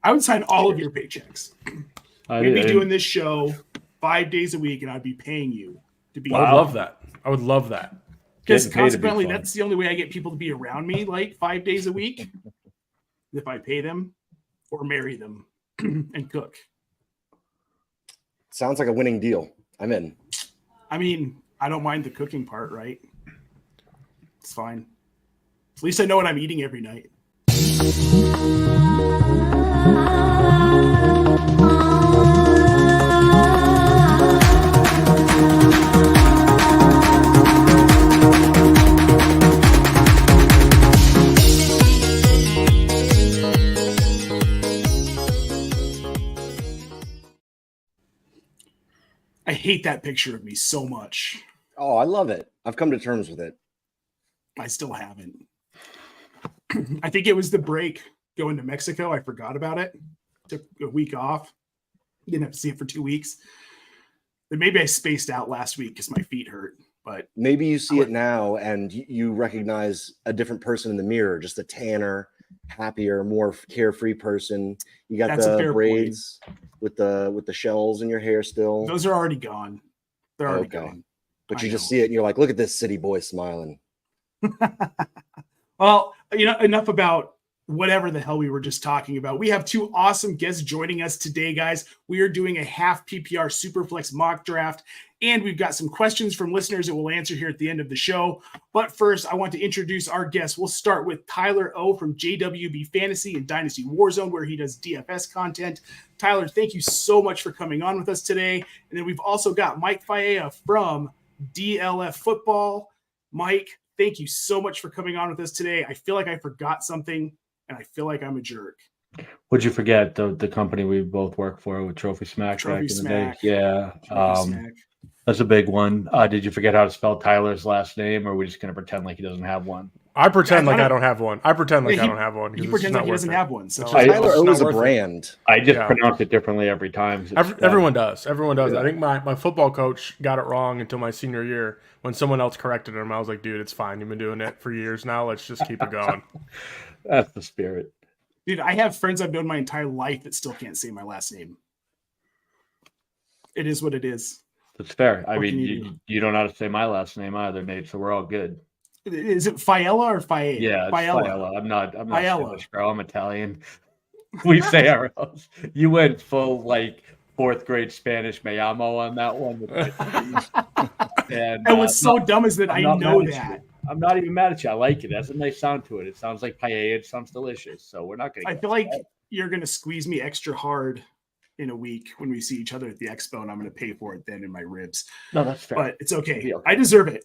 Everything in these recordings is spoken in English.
I would sign all of your paychecks. We'd be doing this show 5 days a week, and I'd be paying you to be. I would love that. I would love that. Because consequently, that's the only way I get people to be around me, like 5 days a week, if I pay them or marry them and cook. Sounds like a winning deal. I'm in. I mean, I don't mind the cooking part, right? It's fine. At least I know what I'm eating every night. I hate that picture of me so much. Oh, I love it. I've come to terms with it. I still haven't. I think it was the break going to Mexico. I forgot about it. Took a week off. Didn't have to see it for 2 weeks. But maybe I spaced out last week because my feet hurt. But maybe you see it now and you recognize a different person in the mirror, just a tanner, happier, more carefree person. You got the braids with the shells in your hair still. Those are already gone. They're already gone. But you just see it and you're like, look at this city boy smiling. Well, enough about whatever the hell we were just talking about. We have two awesome guests joining us today, guys. We are doing a half PPR SuperFlex mock draft, and we've got some questions from listeners that we'll answer here at the end of the show. But first, I want to introduce our guests. We'll start with Tyler O from JWB Fantasy and Dynasty WarZone, where he does DFS content. Tyler, thank you so much for coming on with us today. And then we've also got Mike Faea from DLF Football. Mike, thank you so much for coming on with us today. I feel like I forgot something, and I feel like I'm a jerk. Would you forget the company we both work for with Trophy Smack back in the day? Yeah. That's a big one. Did you forget how to spell Tyler's last name, or are we just going to pretend like he doesn't have one? I pretend like I don't have one. I pretend like I don't have one. You pretend like he doesn't have one. So Tyler O is a brand. I just pronounce it differently every time. Everyone does. Everyone does. Yeah. I think my football coach got it wrong until my senior year when someone else corrected him. I was like, dude, it's fine. You've been doing it for years now. Let's just keep it going. That's the spirit. Dude, I have friends I've known my entire life that still can't say my last name. It is what it is. That's fair. I mean, you don't know how to say my last name either, Nate, so we're all good. Is it Faella or Faella? Yeah, it's Faella. I'm not Spanish, girl. I'm Italian. We say our own. You went full, like, 4th grade Spanish me llamo on that one. And what's so dumb is that I know that. I'm not even mad at you. I like it. It has a nice sound to it. It sounds like paella. It sounds delicious. So we're not going to. I feel like you're going to squeeze me extra hard in a week when we see each other at the expo, and I'm going to pay for it then in my ribs. No, that's fair. But it's okay. I deserve it.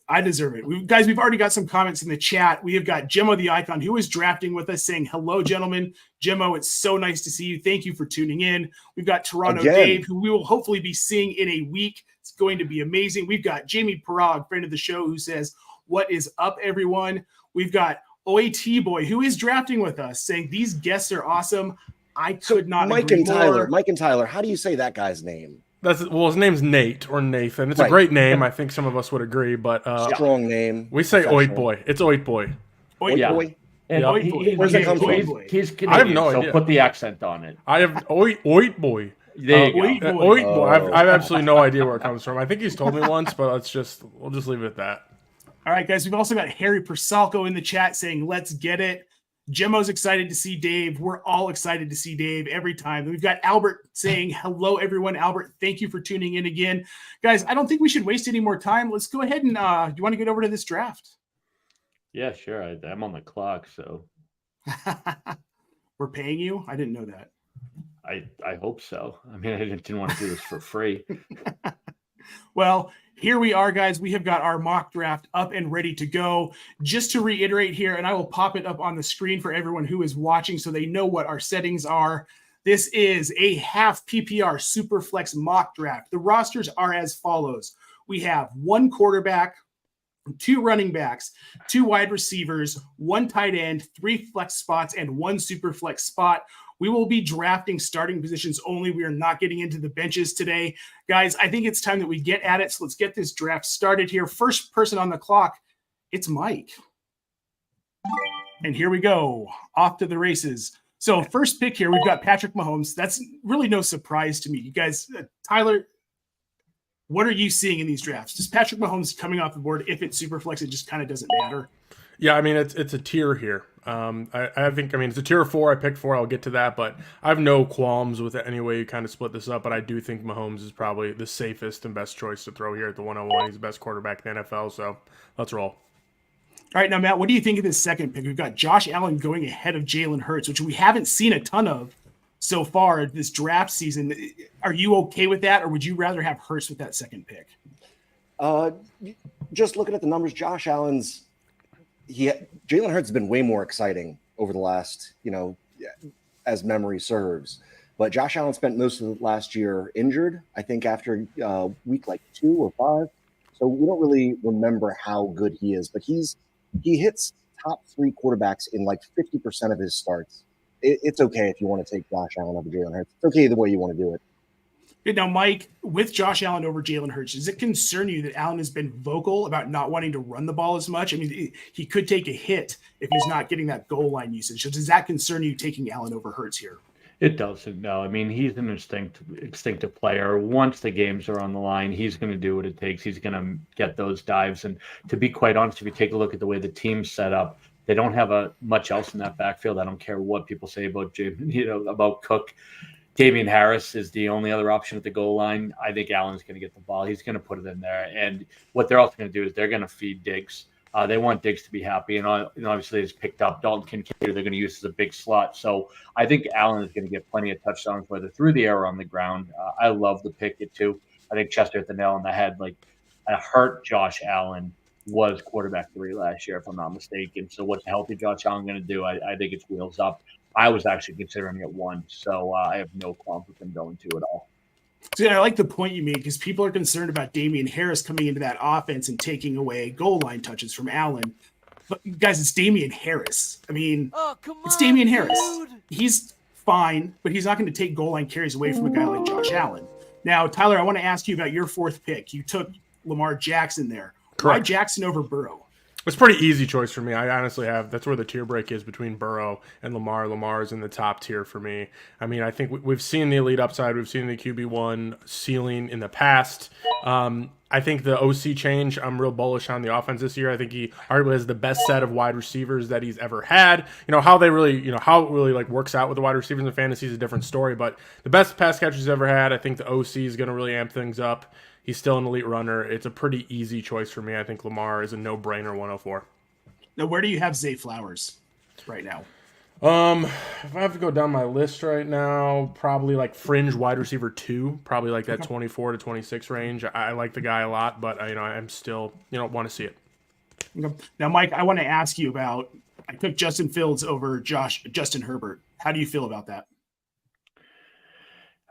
Guys, we've already got some comments in the chat. We have got Gemmo the Icon, who is drafting with us, saying, hello, gentlemen. Gemmo, it's so nice to see you. Thank you for tuning in. We've got Toronto Dave, who we will hopefully be seeing in a week. It's going to be amazing. We've got Jamie Parag, friend of the show, who says, what is up, everyone? We've got OAT Boy, who is drafting with us, saying these guests are awesome. I could not Mike and Tyler, how do you say that guy's name? His name's Nate or Nathan. It's a great name. I think some of us would agree, but strong name. We say Oit Boy. It's Oit Boy. Oit Boy. And where's it come from? He's Canadian, I have no idea. So put the accent on it. I have Oit Boy. Oit Boy. I have absolutely no idea where it comes from. I think he's told me once, but we'll just leave it at that. All right, guys. We've also got Harry Persalco in the chat saying, let's get it. Gemmo's excited to see Dave. We're all excited to see Dave every time. We've got Albert saying, hello, everyone. Albert, thank you for tuning in again. Guys, I don't think we should waste any more time. Let's go ahead and do you want to get over to this draft? Yeah, sure. I'm on the clock, so. We're paying you? I didn't know that. I hope so. I mean, I didn't want to do this for free. Well, here we are, guys. We have got our mock draft up and ready to go. Just to reiterate here, and I will pop it up on the screen for everyone who is watching so they know what our settings are. This is a half PPR SuperFlex mock draft. The rosters are as follows. We have 1 quarterback, 2 running backs, 2 wide receivers, 1 tight end, 3 flex spots, and 1 SuperFlex spot. We will be drafting starting positions only. We are not getting into the benches today. Guys, I think it's time that we get at it. So let's get this draft started here. First person on the clock, it's Mike. And here we go. Off to the races. So first pick here, we've got Patrick Mahomes. That's really no surprise to me. You guys, Tyler, what are you seeing in these drafts? Just Patrick Mahomes coming off the board. If it's Superflex, it just kind of doesn't matter. Yeah, I mean, it's a tier here. I think it's a tier 4. I picked 4. I'll get to that, but I have no qualms with any way you kind of split this up. But I do think Mahomes is probably the safest and best choice to throw here at the 101. He's the best quarterback in the NFL, so let's roll. All right, now, Matt, what do you think of this second pick? We've got Josh Allen going ahead of Jalen Hurts, which we haven't seen a ton of so far this draft season. Are you okay with that, or would you rather have Hurts with that second pick? Just looking at the numbers, Josh Allen's Jalen Hurts has been way more exciting over the last, as memory serves. But Josh Allen spent most of the last year injured, I think after week 2 or 5. So we don't really remember how good he is, but he hits top 3 quarterbacks in 50% of his starts. It's okay if you want to take Josh Allen over Jalen Hurts. It's okay the way you want to do it. Now, Mike, with Josh Allen over Jalen Hurts, does it concern you that Allen has been vocal about not wanting to run the ball as much? I mean, he could take a hit if he's not getting that goal line usage. So does that concern you taking Allen over Hurts here? It doesn't, no. I mean, he's an instinctive player. Once the games are on the line, he's going to do what it takes. He's going to get those dives. And to be quite honest, if you take a look at the way the team's set up, they don't have much else in that backfield. I don't care what people say about about Cook. Damian Harris is the only other option at the goal line. I think Allen's going to get the ball. He's going to put it in there. And what they're also going to do is they're going to feed Diggs. They want Diggs to be happy. And obviously, he's picked up Dalton Kincaid. They're going to use as a big slot. So I think Allen is going to get plenty of touchdowns, whether through the air or on the ground. I love the pick, too. I think Chester hit the nail on the head. A hurt Josh Allen was quarterback 3 last year, if I'm not mistaken. So what's a healthy Josh Allen going to do? I think it's wheels up. I was actually considering it 1, so I have no qualms with him going 2 at all. So I like the point you made because people are concerned about Damian Harris coming into that offense and taking away goal line touches from Allen. But guys, it's Damian Harris. I mean, it's Damian Harris. He's fine, but he's not going to take goal line carries away from a guy like Josh Allen. Now, Tyler, I want to ask you about your 4th pick. You took Lamar Jackson there. Correct. Why Jackson over Burrow? It's a pretty easy choice for me. I honestly that's where the tier break is between Burrow and Lamar. Lamar is in the top tier for me. I mean, I think we've seen the elite upside. We've seen the QB1 ceiling in the past. I think the OC change, I'm real bullish on the offense this year. I think he arguably has the best set of wide receivers that he's ever had. How they really, how it really works out with the wide receivers in fantasy is a different story, but the best pass catcher he's ever had. I think the OC is going to really amp things up. He's still an elite runner. It's a pretty easy choice for me. I think Lamar is a no-brainer 104. Now, where do you have Zay Flowers right now? If I have to go down my list right now, probably fringe wide receiver 2, probably that 24 to 26 range. I like the guy a lot, but I'm still want to see it. Okay. Now, Mike, I want to ask you about. I took Justin Fields over Justin Herbert. How do you feel about that?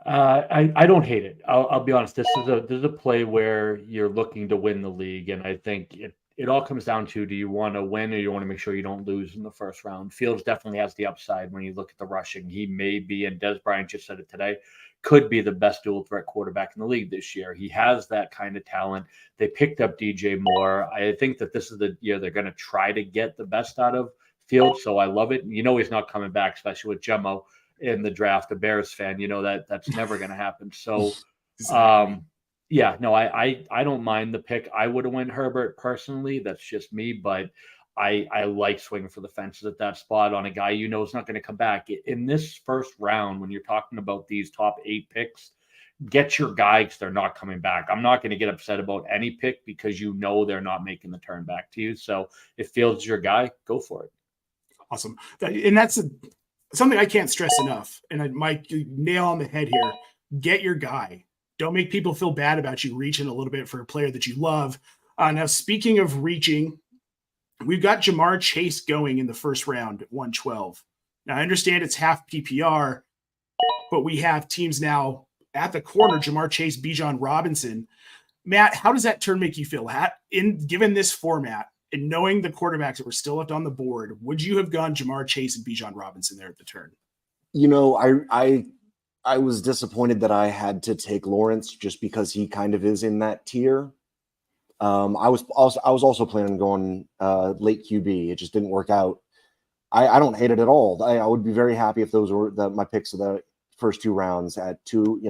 I don't hate it. I'll be honest. This is a play where you're looking to win the league, and I think it all comes down to, do you want to win or you want to make sure you don't lose in the first round? Fields definitely has the upside when you look at the rushing. He may be, and Des Bryant just said it today, could be the best dual threat quarterback in the league this year. He has that kind of talent. They picked up DJ Moore. I think that this is the year they're going to try to get the best out of Fields, so I love it. He's not coming back, especially with Gemmo in the draft, a Bears fan, that's never going to happen. So, I don't mind the pick. I would have went Herbert personally. That's just me, but I like swinging for the fences at that spot on a guy is not going to come back. In this first round, when you're talking about these top 8 picks, get your guy because they're not coming back. I'm not going to get upset about any pick because they're not making the turn back to you. So if Fields is your guy, go for it. Awesome. And that's something I can't stress enough, and Mike, nail on the head here. Get your guy. Don't make people feel bad about you reaching a little bit for a player that you love. Now, speaking of reaching, we've got Jamar Chase going in the first round at 112. Now, I understand it's half PPR, but we have teams now at the corner, Jamar Chase, Bijan Robinson. Matt, how does that turn make you feel? Given this format, and knowing the quarterbacks that were still left on the board, would you have gone Jamar Chase and Bijan Robinson there at the turn? I was disappointed that I had to take Lawrence just because he kind of is in that tier. I was also planning on going late QB. It just didn't work out. I don't hate it at all. I would be very happy if those were my picks of the first 2 rounds at 2,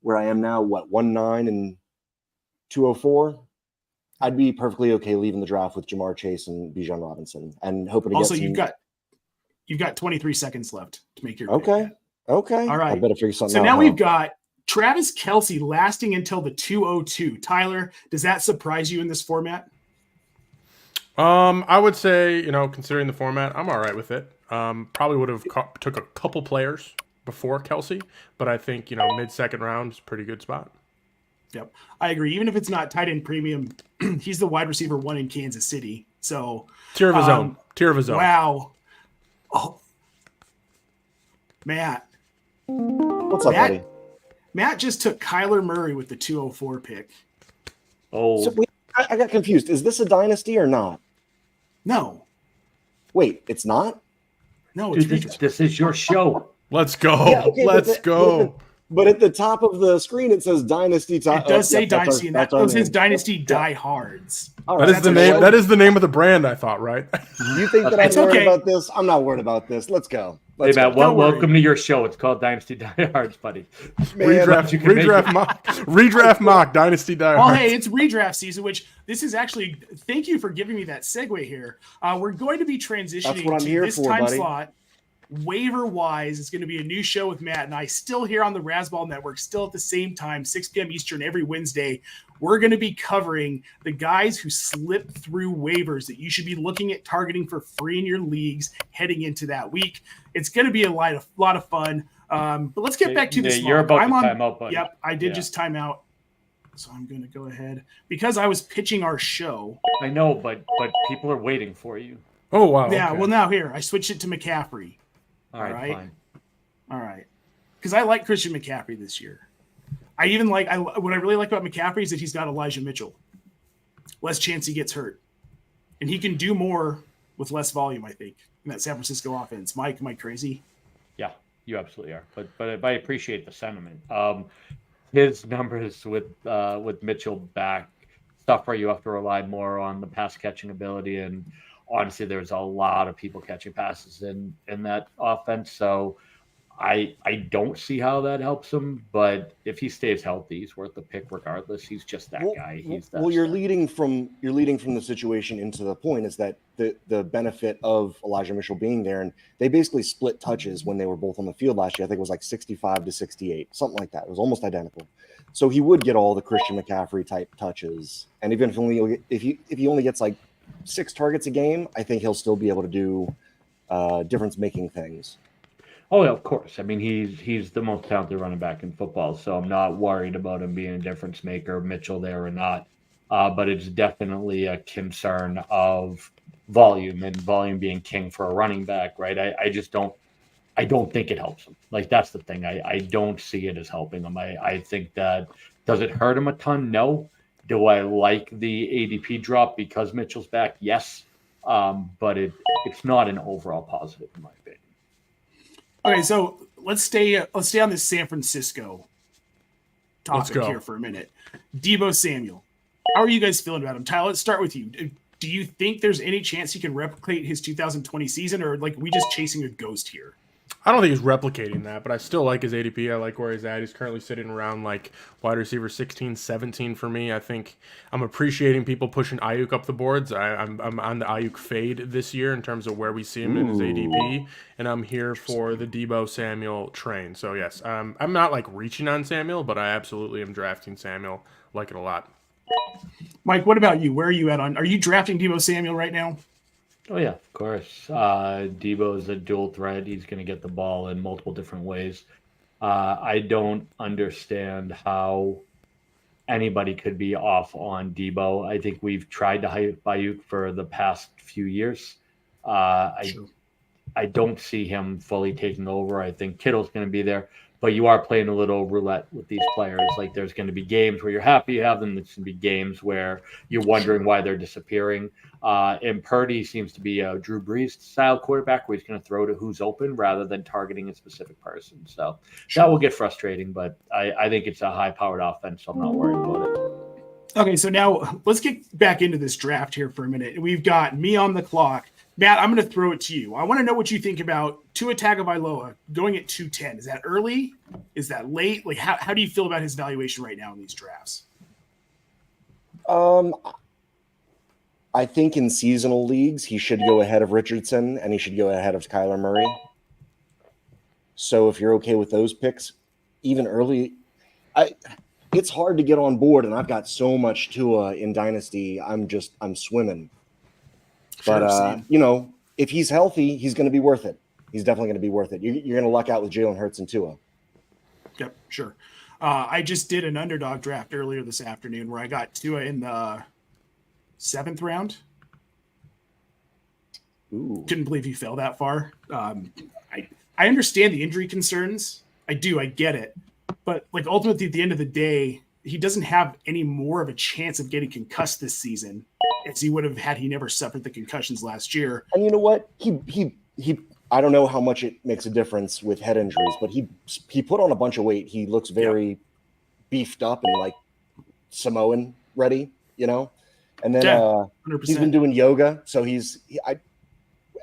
where I am now, 1-9 and 204. I'd be perfectly okay leaving the draft with Jamar Chase and Bijan Robinson and hoping to also, get you've got 23 seconds left to make your Okay. pick. Okay. All right. I better figure something out. So now we've got Travis Kelce lasting until the 202. Tyler, does that surprise you in this format? I would say, considering the format, I'm all right with it. Probably would have took a couple players before Kelce, but I think, mid-second round is a pretty good spot. Yep. I agree. Even if it's not tight end premium, he's the wide receiver 1 in Kansas City. So tier of his own. Tier of his own. Wow. Oh, Matt. What's up, buddy? Matt just took Kyler Murray with the 204 pick. Oh, So I got confused. Is this a dynasty or not? No. Wait, it's not? No, it's dude, this is your show. Let's go. Yeah, okay, Let's go. But at the top of the screen, it says Dynasty. It does say Dynasty, and that says Dynasty Yeah. Diehards. All That right. is the name. That is the name of the brand, I thought, right? You think that It's I'm worried okay. about this? I'm not worried about this. Let's go. Hey, Let's Matt, go. Don't worry. welcome to your show. It's called Dynasty Diehards, buddy. Man, redraft mock Dynasty Die Well, Hard. hey, it's redraft season, which this is actually, thank you for giving me that segue here. We're going to be transitioning That's what I'm to here this for, time buddy. slot. Waiver Wise is going to be a new show with Matt and I, still here on the Razzball Network, still at the same time, 6 p.m. Eastern every Wednesday. We're going to be covering the guys who slipped through waivers that you should be looking at targeting for free in your leagues heading into that week. It's going to be a lot of fun. But let's get back to this. You're about to time out, buddy. Yep, I did just time out. So I'm going to go ahead because I was pitching our show. I know, but people are waiting for you. Oh, wow. Yeah, okay. well, now here, I switched it to McCaffrey. All right, fine. All right. Because I like Christian McCaffrey this year. I even like what I really like about McCaffrey is that he's got Elijah Mitchell. Less chance he gets hurt. And he can do more with less volume, I think, in that San Francisco offense. Mike, am I crazy? Yeah, you absolutely are. But I appreciate the sentiment. His numbers with Mitchell back, stuff where you have to rely more on the pass catching ability, and honestly, there's a lot of people catching passes in that offense. So I don't see how that helps him, but if he stays healthy, he's worth the pick regardless. He's just that guy. He's that. Well, you're leading from the situation into the point is that the benefit of Elijah Mitchell being there, and they basically split touches when they were both on the field last year. I think it was like 65 to 68, something like that. It was almost identical. So he would get all the Christian McCaffrey type touches, and even if he only gets like 6 targets a game, I think he'll still be able to do difference making things. Oh, yeah, of course. I mean, he's the most talented running back in football, so I'm not worried about him being a difference maker, Mitchell there or not. But it's definitely a concern of volume, and volume being king for a running back, right? I just don't think it helps him. Like, that's the thing. I don't see it as helping him. I think that, does it hurt him a ton? No. Do I like the ADP drop because Mitchell's back? Yes. But it's not an overall positive in my opinion. Okay, so let's stay on this San Francisco topic here for a minute. Deebo Samuel. How are you guys feeling about him? Tyler, let's start with you. Do you think there's any chance he can replicate his 2020 season, or like we just chasing a ghost here? I don't think he's replicating that, but I still like his ADP. I like where he's at. He's currently sitting around like wide receiver 16, 17 for me. I think I'm appreciating people pushing Ayuk up the boards. I'm on the Ayuk fade this year in terms of where we see him in his ADP, and I'm here for the Deebo Samuel train. So yes, I'm not like reaching on Samuel, but I absolutely am drafting Samuel. Like it a lot. Mike, what about you? Where are you at are you drafting Deebo Samuel right now? Oh, yeah, of course. Deebo is a dual threat. He's going to get the ball in multiple different ways. I don't understand how anybody could be off on Deebo. I think we've tried to hype Ayuk for the past few years. I don't see him fully taking over. I think Kittle's going to be there. But you are playing a little roulette with these players. Like, there's going to be games where you're happy you have them. There's going to be games where you're wondering why they're disappearing. And Purdy seems to be a Drew Brees style quarterback where he's going to throw to who's open rather than targeting a specific person. So that will get frustrating, but I think it's a high-powered offense, so I'm not worried about it. Okay, so now let's get back into this draft here for a minute. We've got me on the clock, Matt, I'm going to throw it to you. I want to know what you think about Tua Tagovailoa going at 210. Is that early? Is that late? Like, how do you feel about his valuation right now in these drafts? I think in seasonal leagues, he should go ahead of Richardson and he should go ahead of Kyler Murray. So if you're okay with those picks, even early, it's hard to get on board, and I've got so much Tua in Dynasty. I'm swimming. Sure, but, if he's healthy, he's going to be worth it. He's definitely going to be worth it. You're going to luck out with Jalen Hurts and Tua. Yep, sure. I just did an underdog draft earlier this afternoon where I got Tua in the 7th round. Ooh. Couldn't believe he fell that far. I understand the injury concerns. I do. I get it. But like ultimately at the end of the day, he doesn't have any more of a chance of getting concussed this season as he would have had he never suffered the concussions last year. And you know what? He I don't know how much it makes a difference with head injuries, but he put on a bunch of weight. He looks very beefed up and like Samoan ready, And then he's been doing yoga, so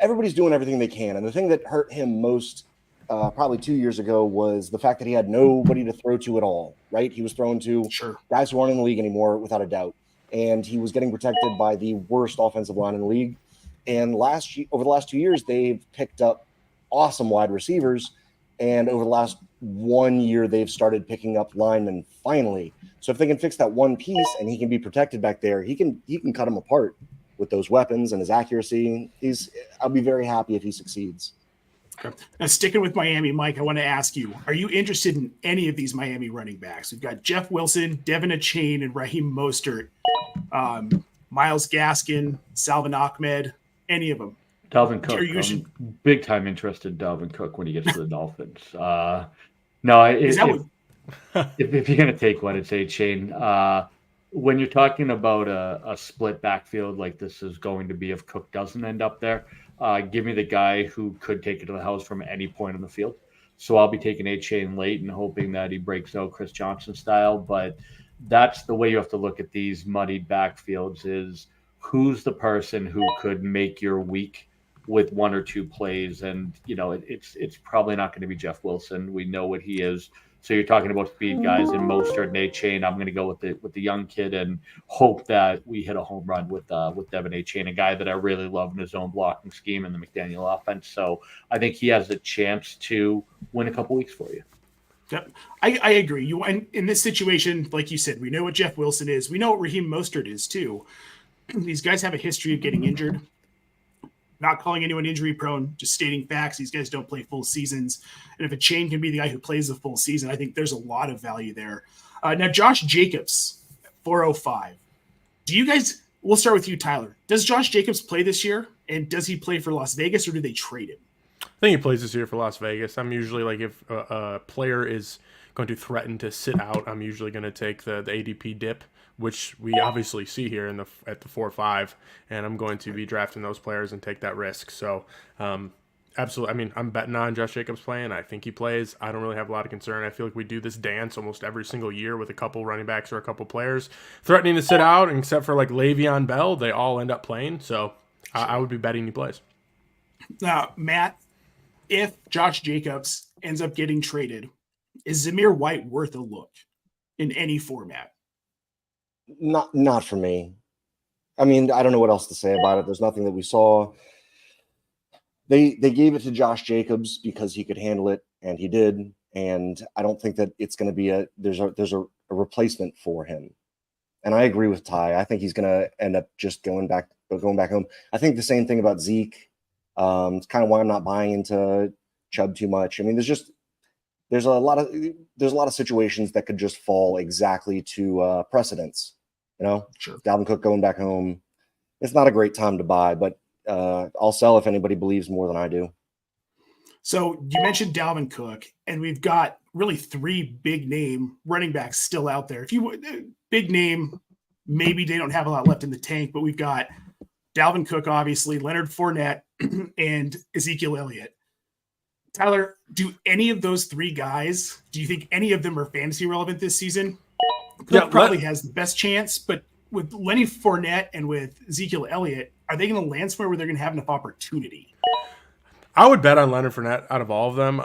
everybody's doing everything they can. And the thing that hurt him most probably 2 years ago was the fact that he had nobody to throw to at all, right? He was thrown to guys who aren't in the league anymore, without a doubt. And he was getting protected by the worst offensive line in the league. And over the last 2 years, they've picked up awesome wide receivers. And over the last 1 year, they've started picking up linemen finally. So if they can fix that one piece and he can be protected back there, he can cut them apart with those weapons and his accuracy. I'll be very happy if he succeeds. Okay. Now, sticking with Miami, Mike, I want to ask you, are you interested in any of these Miami running backs? We've got Jeff Wilson, Devin Achane, and Raheem Mostert, Myles Gaskin, Salvin Ahmed, any of them. Dalvin Cook. I'm big time interested in Dalvin Cook when he gets to the Dolphins. If you're going to take one, it's Achane. When you're talking about a split backfield like this is going to be, if Cook doesn't end up there, give me the guy who could take it to the house from any point on the field. So I'll be taking Achane late and hoping that he breaks out Chris Johnson style. But that's the way you have to look at these muddied backfields, is who's the person who could make your week with one or two plays. And, it's probably not going to be Jeff Wilson. We know what he is. So you're talking about speed guys in Mostert and Achane. I'm going to go with the young kid and hope that we hit a home run with Devin Achane, a guy that I really love in his own blocking scheme in the McDaniel offense. So I think he has a chance to win a couple weeks for you. Yep, I agree. In this situation, like you said, we know what Jeff Wilson is. We know what Raheem Mostert is too. These guys have a history of getting injured. Not calling anyone injury prone, just stating facts. These guys don't play full seasons. And if Achane can be the guy who plays the full season, I think there's a lot of value there. Now, Josh Jacobs, 405. We'll start with you, Tyler. Does Josh Jacobs play this year? And does he play for Las Vegas, or do they trade him? I think he plays this year for Las Vegas. I'm usually like, if a player is going to threaten to sit out, I'm usually going to take the ADP dip, which we obviously see here at the 4-5, and I'm going to be drafting those players and take that risk. So, absolutely. I mean, I'm betting on Josh Jacobs playing. I think he plays. I don't really have a lot of concern. I feel like we do this dance almost every single year with a couple running backs or a couple players threatening to sit out, and except for like Le'Veon Bell, they all end up playing. So I would be betting he plays. Now, Matt, if Josh Jacobs ends up getting traded, is Zamir White worth a look in any format? Not for me. I mean, I don't know what else to say about it. There's nothing that we saw. They gave it to Josh Jacobs because he could handle it, and he did. And I don't think that it's going to be there's a replacement for him. And I agree with Ty. I think he's going to end up just going back home. I think the same thing about Zeke. It's kind of why I'm not buying into Chubb too much. I mean, there's a lot of situations that could just fall exactly to precedents. Sure. Dalvin Cook going back home. It's not a great time to buy, but I'll sell if anybody believes more than I do. So you mentioned Dalvin Cook, and we've got really 3 big name running backs still out there. If you big name, maybe they don't have a lot left in the tank, but we've got Dalvin Cook, obviously, Leonard Fournette, and Ezekiel Elliott. Tyler, do any of those 3 guys, do you think any of them are fantasy relevant this season? Cook probably has the best chance, but with Lenny Fournette and with Ezekiel Elliott, are they going to land somewhere where they're going to have enough opportunity? I would bet on Leonard Fournette out of all of them.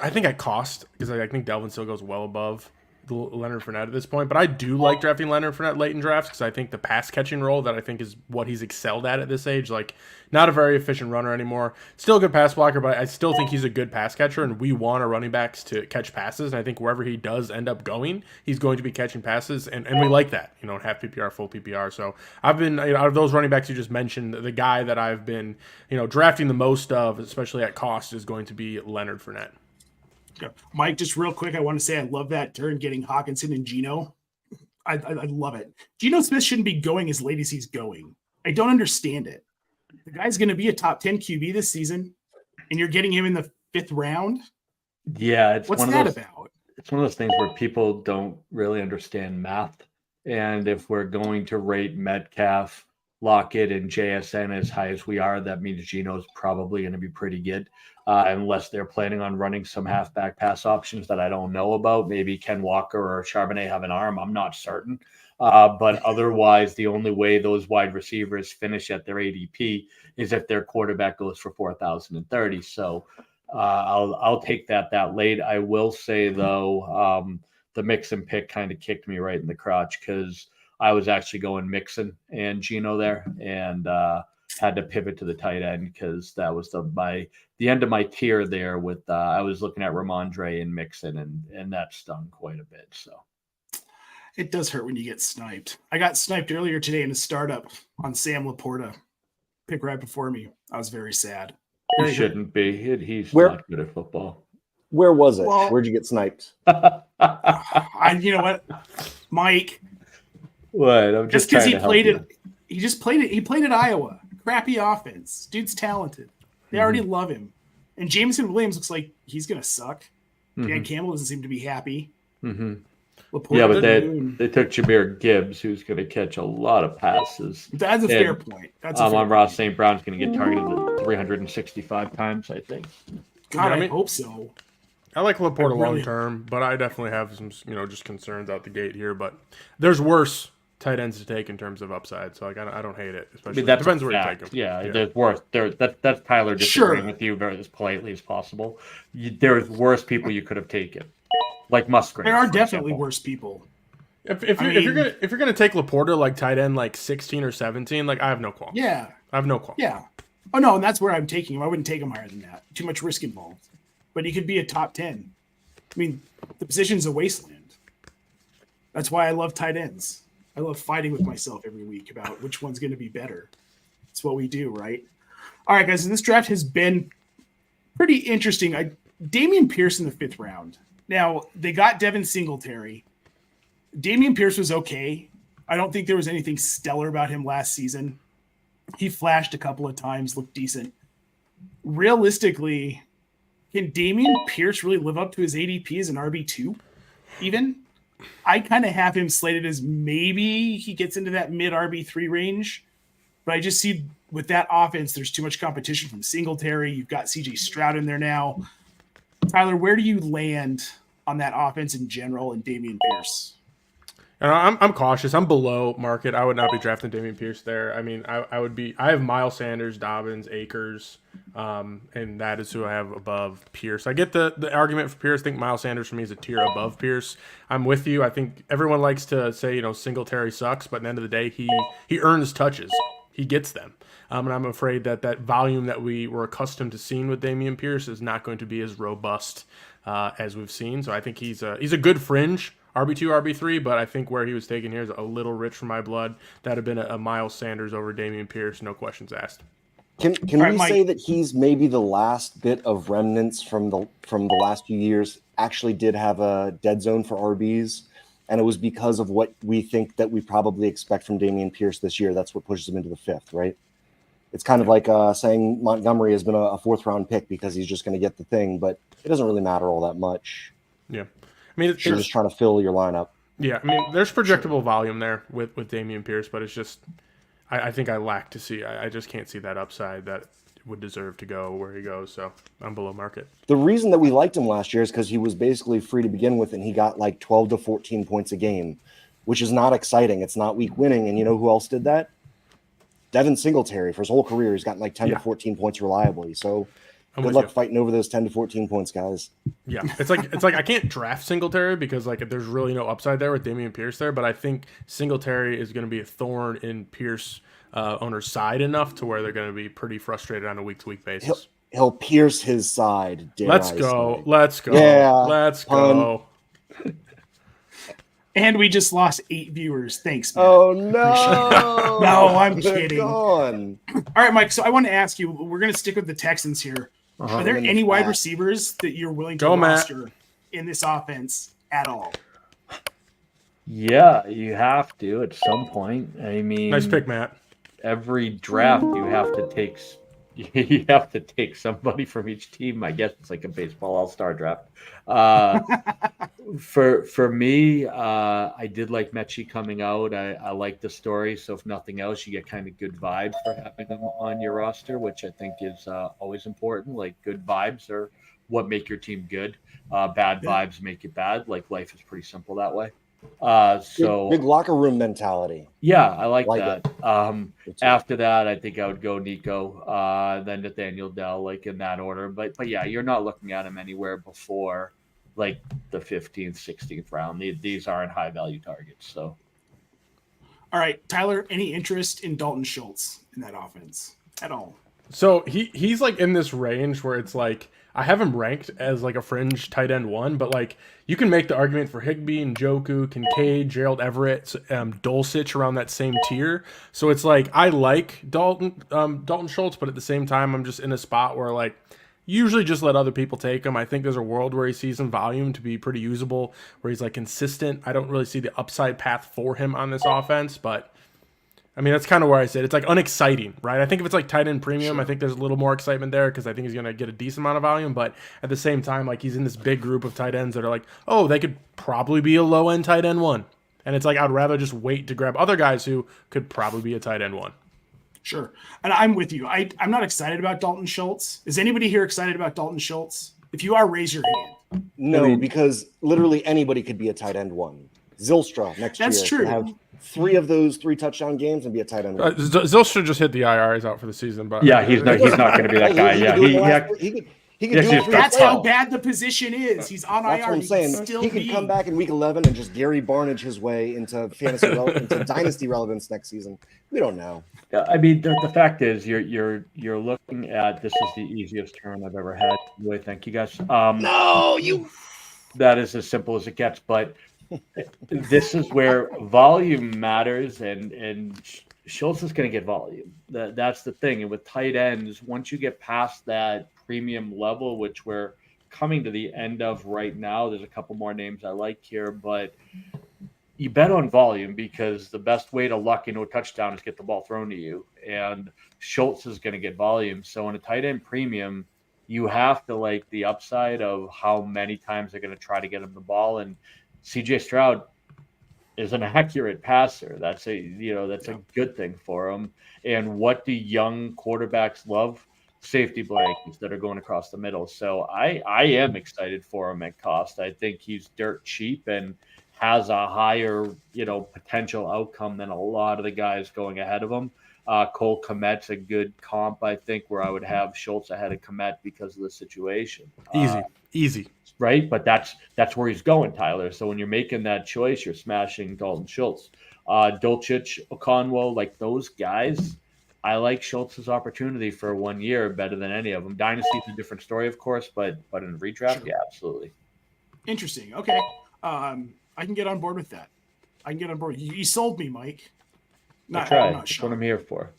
I think at cost, because I think Dalvin still goes well above the Leonard Fournette at this point. But I do like drafting Leonard Fournette late in drafts because I think the pass catching role that I think is what he's excelled at this age. Like, not a very efficient runner anymore. Still a good pass blocker, but I still think he's a good pass catcher, and we want our running backs to catch passes. And I think wherever he does end up going, he's going to be catching passes, and we like that, half PPR, full PPR. So I've been, out of those running backs you just mentioned, the guy that I've been, drafting the most of, especially at cost, is going to be Leonard Fournette. Yeah. Mike, just real quick, I want to say I love that turn getting Hawkinson and Geno. I love it. Geno Smith shouldn't be going as late as he's going. I don't understand it. The guy's going to be a top 10 QB this season, and you're getting him in the 5th round? Yeah. What's that about? It's one of those things where people don't really understand math. And if we're going to rate Metcalf, Lockett, and JSN as high as we are, that means Geno's probably going to be pretty good. Unless they're planning on running some halfback pass options that I don't know about. Maybe Ken Walker or Charbonnet have an arm. I'm not certain. But otherwise, the only way those wide receivers finish at their ADP is if their quarterback goes for 4,030. So I'll take that late. I will say, though, the Mixon pick kind of kicked me right in the crotch because I was actually going Mixon and Geno there, and had to pivot to the tight end because that was the end of my tier there. With I was looking at Ramondre and Mixon, and that stung quite a bit. So it does hurt when you get sniped. I got sniped earlier today in a startup on Sam Laporta, pick right before me. I was very sad. He shouldn't be. He's not good at football. Where was it? Where'd you get sniped? You know what, Mike? What? I'm just because he played it. He just played it. He played at Iowa. Crappy offense. Dude's talented. They already love him. And Jameson Williams looks like he's gonna suck. Dan Campbell doesn't seem to be happy. Yeah, but they took Jahmyr Gibbs, who's going to catch a lot of passes. That's a fair point. Ross St. Brown's going to get targeted 365 times, I think. God, I hope so. I like Laporta long term, but I definitely have some, just concerns out the gate here. But there's worse tight ends to take in terms of upside, so like I don't hate it. Especially that depends where you take them. Yeah, there's worse. That's Tyler disagreeing with you very as politely as possible. There's worse people you could have taken. Like Musgrave. There are definitely worse people. If you're gonna take Laporta like tight end like 16 or 17, like I have no qualm. Yeah. I have no qualm. Yeah. Oh no, and that's where I'm taking him. I wouldn't take him higher than that. Too much risk involved. But he could be a top 10. I mean, the position's a wasteland. That's why I love tight ends. I love fighting with myself every week about which one's going to be better. It's what we do, right? All right, guys. This draft has been pretty interesting. Dameon Pierce in the 5th round. Now, they got Devin Singletary. Dameon Pierce was okay. I don't think there was anything stellar about him last season. He flashed a couple of times, looked decent. Realistically, can Dameon Pierce really live up to his ADP as an RB2 even? I kind of have him slated as maybe he gets into that mid RB3 range, but I just see with that offense, there's too much competition from Singletary. You've got CJ Stroud in there now. Tyler, where do you land on that offense in general and Dameon Pierce? And I'm cautious. I'm below market. I would not be drafting Dameon Pierce there. I mean, I would be. I have Miles Sanders, Dobbins, Akers, and that is who I have above Pierce. I get the argument for Pierce. I think Miles Sanders for me is a tier above Pierce. I'm with you. I think everyone likes to say Singletary sucks, but at the end of the day, he earns touches. He gets them. And I'm afraid that volume that we were accustomed to seeing with Dameon Pierce is not going to be as robust as we've seen. So I think he's a good fringe RB2, RB3, but I think where he was taken here is a little rich for my blood. That had been a Miles Sanders over Dameon Pierce, no questions asked. Can we say that he's maybe the last bit of remnants from the last few years actually did have a dead zone for RBs, and it was because of what we think that we probably expect from Dameon Pierce this year. That's what pushes him into the 5th, right? It's kind of like saying Montgomery has been a 4th-round pick because he's just going to get the thing, but it doesn't really matter all that much. Yeah. I mean, you're just trying to fill your lineup. Yeah, I mean, there's projectable volume there with Dameon Pierce, but it's just I think I lack to see. I just can't see that upside that would deserve to go where he goes, so I'm below market. The reason that we liked him last year is because he was basically free to begin with, and he got like 12 to 14 points a game. which is not exciting. It's not week winning. And you know who else did that? Devin Singletary. For his whole career, he's gotten like 10 to 14 points reliably. So good luck fighting over those 10 to 14 points, guys. Yeah, it's like I can't draft Singletary because like there's really no upside there with Dameon Pierce there, but I think Singletary is going to be a thorn in Pierce owner's side enough to where they're going to be pretty frustrated on a week-to-week basis. He'll pierce his side. Let's go. Yeah, let's go. And we just lost 8 viewers. Thanks, Matt. Oh, no. No, I'm kidding. Gone. All right, Mike. So I want to ask you, we're going to stick with the Texans here. Are there any wide receivers that you're willing to roster in this offense at all? Yeah, you have to at some point. I mean, nice pick, Matt. Every draft you have to take somebody from each team. I guess it's like a baseball all-star draft. For me, I did like Mechie coming out. I like the story. So if nothing else, you get kind of good vibes for having them on your roster, which I think is always important. Like good vibes are what make your team good. Bad vibes make it bad. Like life is pretty simple that way. So big locker room mentality. Yeah, I like that. After that, I think I would go Nico, then Nathaniel Dell, like in that order. But yeah, you're not looking at him anywhere before like the 15th, 16th round. These aren't high value targets. So, all right, Tyler, any interest in Dalton Schultz in that offense at all? So he's like in this range where it's like I have him ranked as like a fringe tight end 1, but like you can make the argument for Higbee, Njoku, Kincaid, Gerald Everett, Dulcich around that same tier. So it's like I like Dalton Schultz, but at the same time I'm just in a spot where like usually just let other people take him. I think there's a world where he sees some volume to be pretty usable, where he's like consistent. I don't really see the upside path for him on this offense, but I mean, that's kind of where I said it's like unexciting, right? I think if it's like tight end premium, I think there's a little more excitement there because I think he's going to get a decent amount of volume. But at the same time, like he's in this big group of tight ends that are like, oh, they could probably be a low end tight end 1. And it's like I'd rather just wait to grab other guys who could probably be a tight end 1. Sure. And I'm with you. I'm not excited about Dalton Schultz. Is anybody here excited about Dalton Schultz? If you are, raise your hand. No, because literally anybody could be a tight end 1. Zylstra next year. That's true. Have 3 of those 3 touchdown games and be a tight end 1. Zylstra just hit the IR. He's out for the season. But yeah, he's not going to be that guy. He could do it. That's how bad the position is. He's on That's IR. What I'm saying. He could come back in week 11 and just Gary Barnage his way into fantasy into dynasty relevance next season. We don't know. I mean, the fact is, you're looking at this is the easiest turn I've ever had. Really, thank you guys. No, you. That is as simple as it gets, but. This is where volume matters, and Schultz is going to get volume. That's the thing. And with tight ends, once you get past that premium level, which we're coming to the end of right now, there's a couple more names I like here, but you bet on volume because the best way to luck into a touchdown is get the ball thrown to you. And Schultz is going to get volume. So in a tight end premium, you have to like the upside of how many times they're going to try to get him the ball. And CJ Stroud is an accurate passer. That's a good thing for him. And what do young quarterbacks love? Safety blankets that are going across the middle. So I am excited for him at cost. I think he's dirt cheap and has a higher, potential outcome than a lot of the guys going ahead of him. Cole Kmet's a good comp, I think, where I would have Schultz ahead of Kmet because of the situation. Easy. Right, but that's where he's going, Tyler. So when you're making that choice, you're smashing Dalton Schultz, Dulcich, Okonwo, like those guys. I like Schultz's opportunity for 1 year better than any of them. Dynasty's a different story, of course, but in redraft, sure. Yeah, absolutely. Interesting. Okay, I can get on board with that. I can get on board. You sold me, Mike. That's what I'm here for.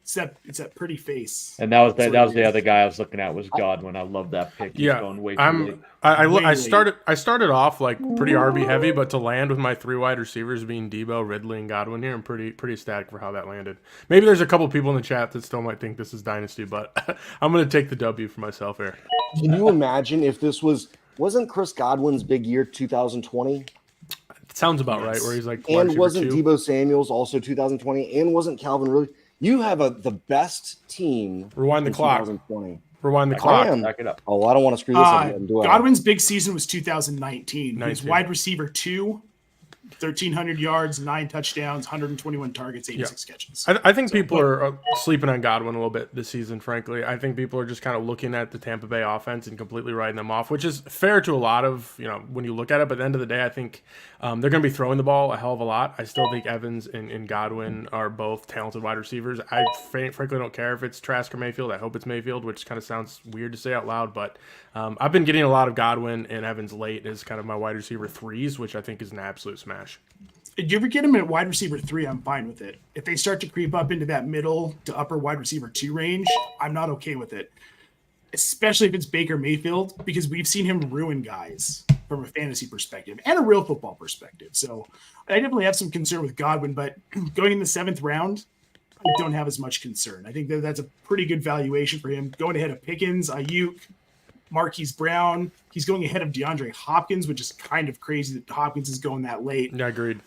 It's that pretty face. And that was the other guy I was looking at was Godwin. I love that pick. He's going way too late. I started off like pretty RB heavy, but to land with my 3 wide receivers being Deebo, Ridley, and Godwin here, I'm pretty ecstatic for how that landed. Maybe there's a couple people in the chat that still might think this is Dynasty, but I'm going to take the W for myself here. Can you imagine if this wasn't Chris Godwin's big year 2020? It sounds about right, where he's like, and wasn't Deebo Samuel's also 2020, and wasn't Calvin really? You have the best team. Rewind the clock. 2020. Rewind the clock. Back it up. Oh, I don't want to screw this up again, do I? Godwin's big season was 2019. He was wide receiver 2 1,300 yards, 9 touchdowns, 121 targets, 86 catches. I think people are sleeping on Godwin a little bit this season, frankly. I think people are just kind of looking at the Tampa Bay offense and completely writing them off, which is fair to a lot of, when you look at it. But at the end of the day, I think they're going to be throwing the ball a hell of a lot. I still think Evans and Godwin are both talented wide receivers. I frankly don't care if it's Trask or Mayfield. I hope it's Mayfield, which kind of sounds weird to say out loud. But I've been getting a lot of Godwin and Evans late as kind of my wide receiver 3s, which I think is an absolute smash. If you ever get them at wide receiver 3, I'm fine with it. If they start to creep up into that middle to upper wide receiver 2 range, I'm not okay with it. Especially if it's Baker Mayfield, because we've seen him ruin guys from a fantasy perspective and a real football perspective. So I definitely have some concern with Godwin, but going in the 7th round, I don't have as much concern. I think that's a pretty good valuation for him. Going ahead of Pickens, Ayuk, Marquise Brown. He's going ahead of DeAndre Hopkins, which is kind of crazy that Hopkins is going that late. Yeah, agreed.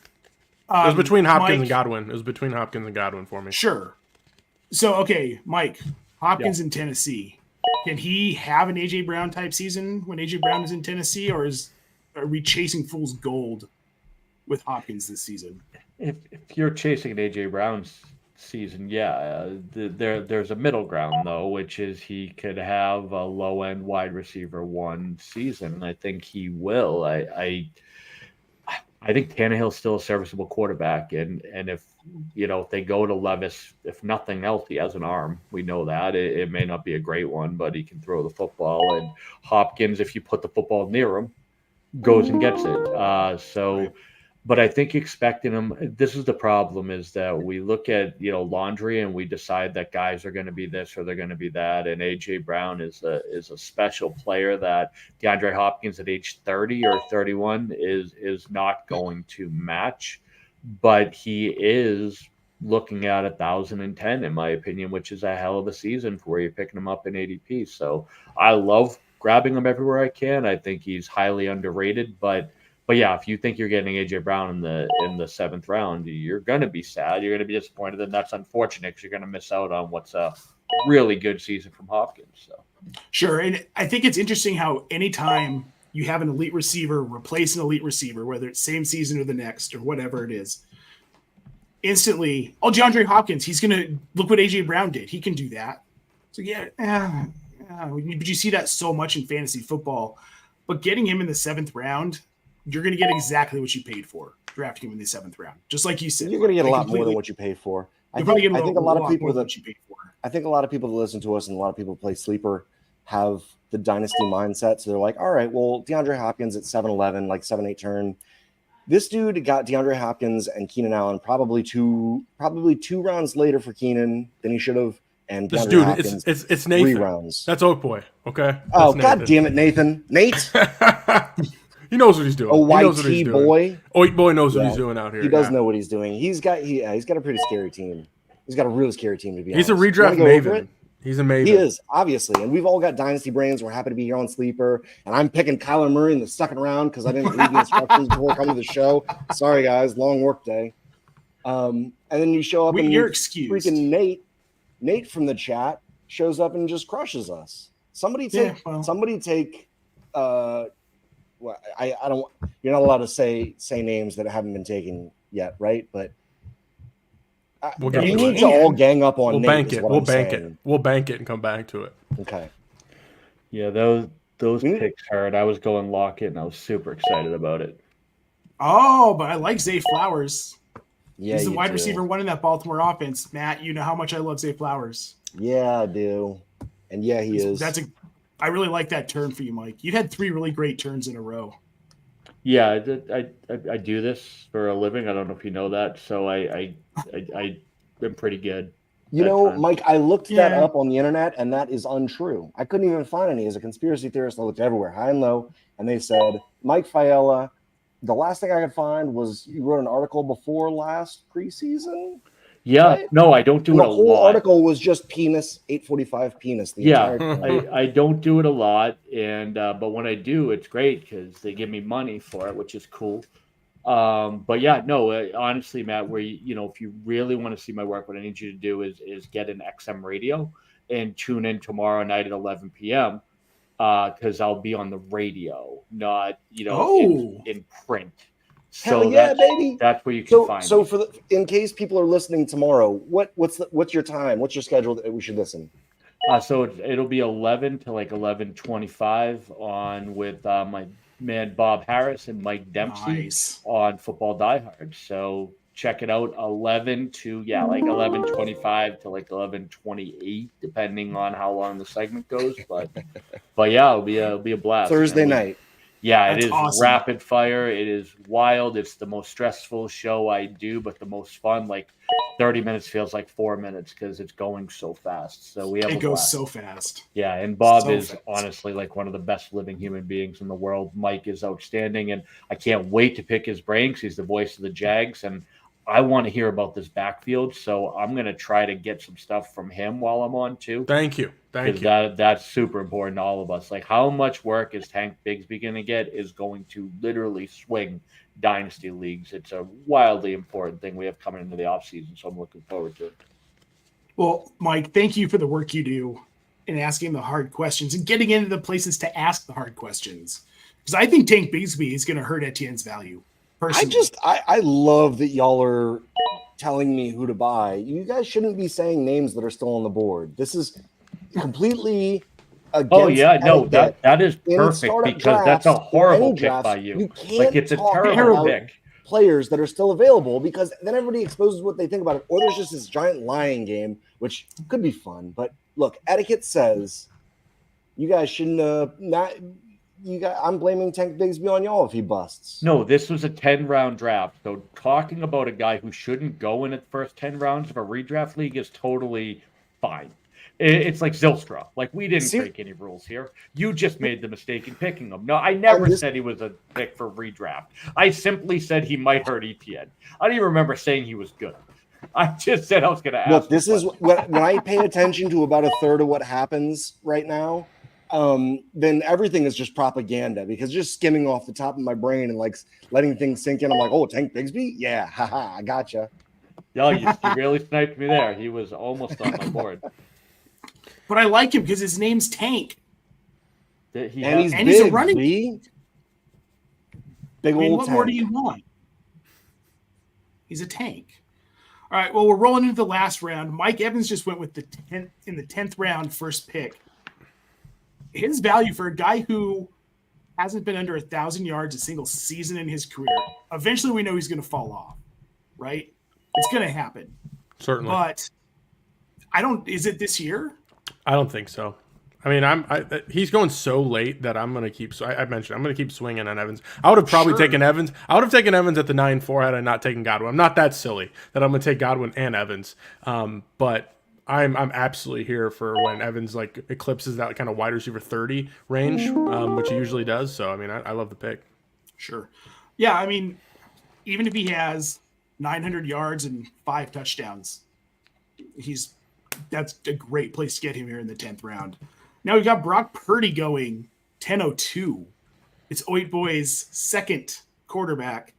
It was between Hopkins and Godwin. It was between Hopkins and Godwin for me. Sure. So, okay, Mike, Hopkins in Tennessee. Can he have an A.J. Brown type season when A.J. Brown is in Tennessee, or are we chasing fool's gold with Hopkins this season? If you're chasing an A.J. Brown's season, there's a middle ground, though, which is he could have a low-end wide receiver 1 season, and I think he will. I think Tannehill's still a serviceable quarterback, and if they go to Levis, if nothing else, he has an arm. We know that. It may not be a great one, but he can throw the football. And Hopkins, if you put the football near him, goes and gets it. But I think expecting him, this is the problem, is that we look at, laundry and we decide that guys are going to be this or they're going to be that. And A.J. Brown is a special player that DeAndre Hopkins at age 30 or 31 is not going to match. But he is looking at 1,010, in my opinion, which is a hell of a season for where you're picking him up in ADP. So I love grabbing him everywhere I can. I think he's highly underrated, but yeah, if you think you're getting A.J. Brown in the 7th round, you're going to be sad. You're going to be disappointed, and that's unfortunate because you're going to miss out on what's a really good season from Hopkins. So. Sure, and I think it's interesting how anytime you have an elite receiver replace an elite receiver, whether it's same season or the next or whatever it is, instantly, DeAndre Hopkins, he's going to look what A.J. Brown did. He can do that. So, but you see that so much in fantasy football. But getting him in the 7th round – you're going to get exactly what you paid for drafting him in the 7th round. Just like you said. You're going to get a lot more than what you paid for. I think a lot of people that listen to us and a lot of people play Sleeper have the dynasty mindset. So they're like, all right, well, DeAndre Hopkins at 7-11, like 7-8 turn. This dude got DeAndre Hopkins and Keenan Allen probably two rounds later for Keenan than he should have. And this DeAndre dude, Hopkins, it's Nathan. 3 rounds. That's Oak Boy, okay? Oh, God damn it, Nathan. Nate? He knows what he's doing. YT boy. Oak Boy knows what he's doing out here. He does know what he's doing. He's got a pretty scary team. He's got a really scary team, to be honest. He's a redraft maven. He's a maven. He is, obviously. And we've all got dynasty brains. We're happy to be here on Sleeper. And I'm picking Kyler Murray in the 2nd round because I didn't read the instructions before coming to the show. Sorry, guys. Long work day. And then you show up and you're excused. Freaking Nate from the chat shows up and just crushes us. Somebody take well, I don't. You're not allowed to say names that haven't been taken yet, right? But you need to all gang up on. We'll bank it. We'll bank it. We'll bank it and come back to it. Okay. Yeah, those picks hurt. I was going Lockett, and I was super excited about it. Oh, but I like Zay Flowers. Yeah, he's the wide receiver 1 in that Baltimore offense. Matt, you know how much I love Zay Flowers. Yeah, I do. And yeah, he is. I really like that turn for you, Mike. You've had 3 really great turns in a row. Yeah, I do this for a living. I don't know if you know that. So I'm pretty good. Mike, I looked that up on the internet, and that is untrue. I couldn't even find any. As a conspiracy theorist, I looked everywhere, high and low, and they said, Mike Fiala, the last thing I could find was you wrote an article before last preseason. Yeah, right? No, I don't do it a lot. The whole article was just penis, 845 penis. I don't do it a lot, and but when I do, it's great because they give me money for it, which is cool. But yeah, no, honestly, Matt, where if you really want to see my work, what I need you to do is get an XM radio and tune in tomorrow night at 11 p.m. Because I'll be on the radio, not in print. So yeah, baby. That's where you can find. So in case people are listening tomorrow, what's your time? What's your schedule that we should listen? So it'll be 11 to like 11:25 on with my man Bob Harris and Mike Dempsey on Football Die Hard. So check it out, 11 to like 11:25 to like 11:28, depending on how long the segment goes. But yeah, it'll be a blast. Thursday night. Yeah, it is awesome. Rapid fire. It is wild. It's the most stressful show I do, but the most fun. Like 30 minutes feels like 4 minutes because it's going so fast. So it goes so fast. Yeah, and Bob is honestly like one of the best living human beings in the world. Mike is outstanding, and I can't wait to pick his brain because he's the voice of the Jags, and I want to hear about this backfield. So I'm going to try to get some stuff from him while I'm on too. Thank you. That's super important to all of us. Like how much work is Tank Bigsby going to get is going to literally swing dynasty leagues. It's a wildly important thing we have coming into the offseason, so I'm looking forward to it. Well, Mike, thank you for the work you do in asking the hard questions and getting into the places to ask the hard questions. Because I think Tank Bigsby is going to hurt Etienne's value. Personally. I love that y'all are telling me who to buy. You guys shouldn't be saying names that are still on the board. This is completely against that is perfect because that's a horrible pick by you. You can't it's a terrible pick. Players that are still available because then everybody exposes what they think about it, or there's just this giant lying game, which could be fun. But look, etiquette says you guys shouldn't not. I'm blaming Tank Bigsby on y'all if he busts. No, this was a 10-round draft. So talking about a guy who shouldn't go in the first 10 rounds of a redraft league is totally fine. It's like Zylstra. Like, we didn't break any rules here. You just made the mistake in picking him. No, I never said he was a pick for redraft. I simply said he might hurt Etienne. I don't even remember saying he was good. I just said I was going to ask. Look, this is when I pay attention to about a third of what happens right now. Then everything is just propaganda because just skimming off the top of my brain and like letting things sink in. I'm like, oh, Tank Bigsby? Yeah, haha, I gotcha. Yo, you really sniped me there. He was almost on my board. But I like him because his name's Tank. He's a running back. Big old what tank. more do you want? He's a tank. All right, well, we're rolling into the last round. Mike Evans just went with the 10th round first pick. His value for a guy who hasn't been under 1,000 yards a single season in his career, eventually we know he's going to fall off, right? It's going to happen. Certainly. But is it this year? I don't think so. I mean, he's going so late that I'm going to keep. So I mentioned I'm going to keep swinging on Evans. I would have probably taken Evans. I would have taken Evans at the 9-4 had I not taken Godwin. I'm not that silly that I'm going to take Godwin and Evans. But I'm absolutely here for when Evans like eclipses that kind of wide receiver 30 range, which he usually does. So I mean, I love the pick. Sure. Yeah, I mean, even if he has 900 yards and 5 touchdowns, that's a great place to get him here in the 10th round. Now we've got Brock Purdy going 10-02. It's Oit Boy's second quarterback.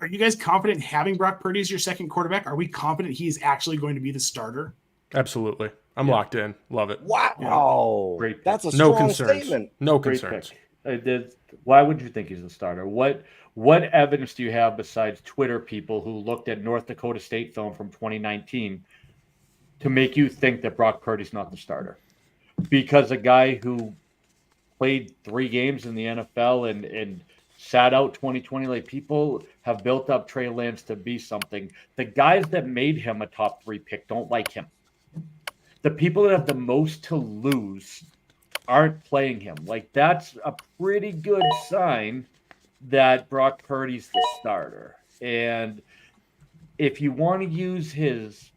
Are you guys confident having Brock Purdy as your second quarterback? Are we confident he's actually going to be the starter? Absolutely. I'm locked in. Love it. Wow. Great pick. That's a strong statement. No concerns. Why would you think he's the starter? What evidence do you have besides Twitter people who looked at North Dakota State film from 2019 to make you think that Brock Purdy's not the starter? Because a guy who played 3 games in the NFL and sat out 2020, like people have built up Trey Lance to be something. The guys that made him a top 3 pick don't like him. The people that have the most to lose aren't playing him. Like, that's a pretty good sign that Brock Purdy's the starter. And if you want to use his,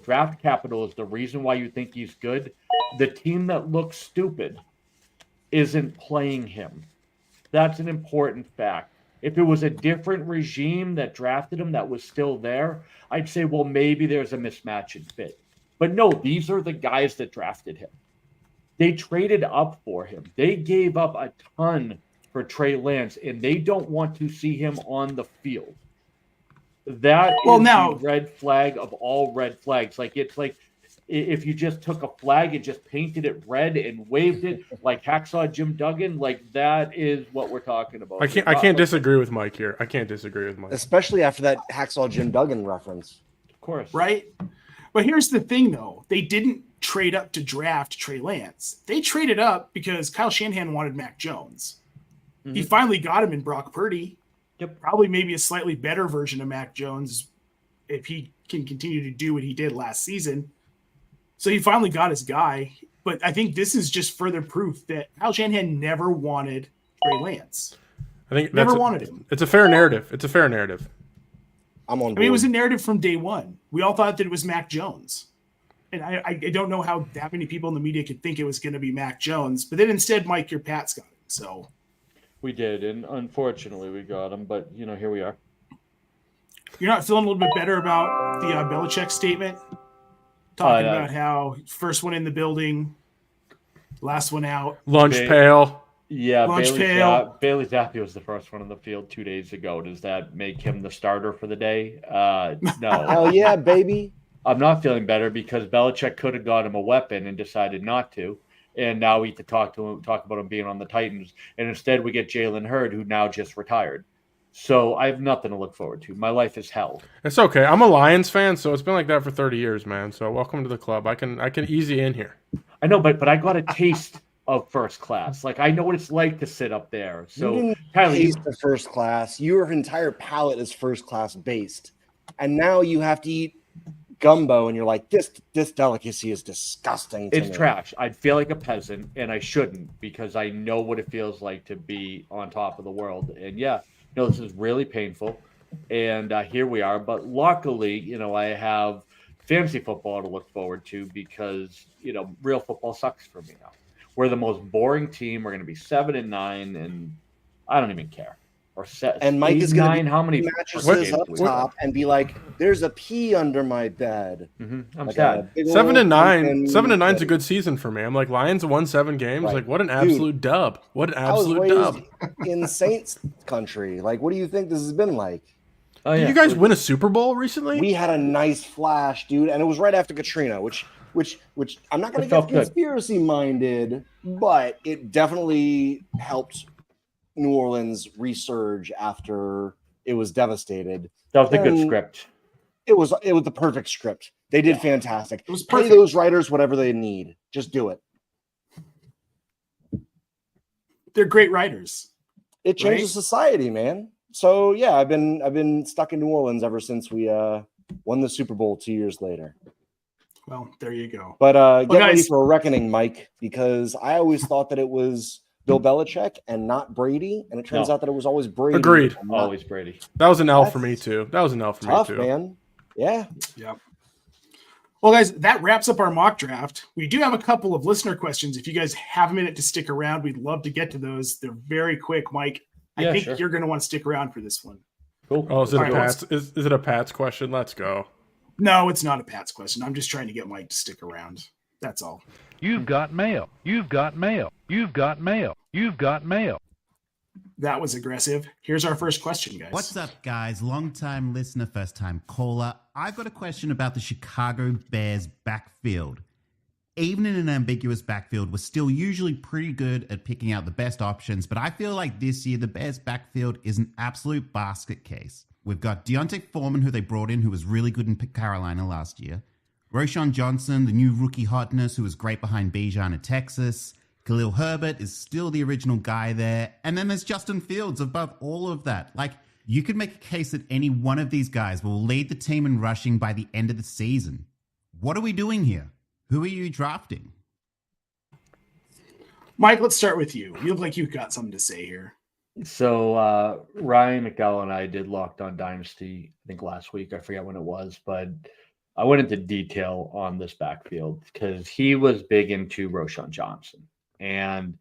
draft capital as the reason why you think he's good, the team that looks stupid isn't playing him. That's an important fact. If it was a different regime that drafted him that was still there, I'd say, well, maybe there's a mismatch in fit. But no, these are the guys that drafted him. They traded up for him. They gave up a ton for Trey Lance, and they don't want to see him on the field. That is the red flag of all red flags. Like, it's like if you just took a flag and just painted it red and waved it like Hacksaw Jim Duggan, like that is what we're talking about. I can't disagree with Mike here. I can't disagree with Mike. Especially after that Hacksaw Jim Duggan reference. Of course. Right? But here's the thing, though. They didn't trade up to draft Trey Lance. They traded up because Kyle Shanahan wanted Mac Jones. Mm-hmm. He finally got him in Brock Purdy. Yep. Probably maybe a slightly better version of Mac Jones if he can continue to do what he did last season. So he finally got his guy. But I think this is just further proof that Kyle Shanahan never wanted Trey Lance. I think never wanted him. It's a fair narrative. It's a fair narrative. I'm on board. I mean, it was a narrative from day one. We all thought that it was Mac Jones. And I don't know how that many people in the media could think it was going to be Mac Jones. But then instead, Mike, your Pats got him. So we did. And unfortunately, we got him. But, here we are. You're not feeling a little bit better about the Belichick statement? Talking about how first one in the building, last one out. Lunch pail. Yeah, Bailey Zappi was the first one on the field 2 days ago. Does that make him the starter for the day? No. Hell yeah, baby. I'm not feeling better because Belichick could have got him a weapon and decided not to. And now we have to talk about him being on the Titans. And instead we get Jalen Hurd, who now just retired. So I have nothing to look forward to. My life is hell. It's okay. I'm a Lions fan, so it's been like that for 30 years, man. So welcome to the club. I can easy in here. I know, but I got a taste of first class. Like I know what it's like to sit up there. So you didn't taste the first class. Your entire palate is first class based. And now you have to eat gumbo and you're like, this delicacy is disgusting to it's me. Trash. I'd feel like a peasant and I shouldn't because I know what it feels like to be on top of the world. And this is really painful. And here we are. But luckily, I have fantasy football to look forward to because, real football sucks for me now. We're the most boring team. We're going to be 7-9 and I don't even care. Or set. And Mike is going to how many mattresses up top and be like, "There's a pea under my bed." Mm-hmm. I'm sad. 7-9. 7-9's a good season for me. I'm like Lions won 7 games. Right. Like what an absolute dub! What an absolute dub! In Saints country, like what do you think this has been like? Did you guys win a Super Bowl recently? We had a nice flash, dude, and it was right after Katrina, which I'm not going to get conspiracy minded, but it definitely helped New Orleans resurge after it was devastated. That was a good script. It was the perfect script. They did fantastic. It was perfect. Pay those writers whatever they need. Just do it. They're great writers. It changes society, man. So yeah, I've been stuck in New Orleans ever since we won the Super Bowl 2 years later. Well, there you go. But get ready for a reckoning, Mike, because I always thought that it was Bill Belichick and not Brady, and it turns out that it was always Brady. Agreed. Always Brady. That was an L for me too. Tough, man. Yeah. Yep. Well, guys, that wraps up our mock draft. We do have a couple of listener questions. If you guys have a minute to stick around, we'd love to get to those. They're very quick, Mike. I think you're going to want to stick around for this one. Cool. Oh, is it a Pat's question? Let's go. No, it's not a Pat's question. I'm just trying to get Mike to stick around. That's all. You've got mail. You've got mail. You've got mail. You've got mail. That was aggressive. Here's our first question, guys. What's up, guys? Long-time listener, first-time caller. I've got a question about the Chicago Bears backfield. Even in an ambiguous backfield, we're still usually pretty good at picking out the best options, but I feel like this year the Bears backfield is an absolute basket case. We've got Deontay Foreman, who they brought in, who was really good in Carolina last year. Roshan Johnson, the new rookie hotness, who was great behind Bijan at Texas. Khalil Herbert is still the original guy there. And then there's Justin Fields above all of that. Like, you could make a case that any one of these guys will lead the team in rushing by the end of the season. What are we doing here? Who are you drafting? Mike, let's start with you. You look like you've got something to say here. So Ryan McDowell and I did Locked On Dynasty, I think last week. I forget when it was, but I went into detail on this backfield because he was big into Roshan Johnson. And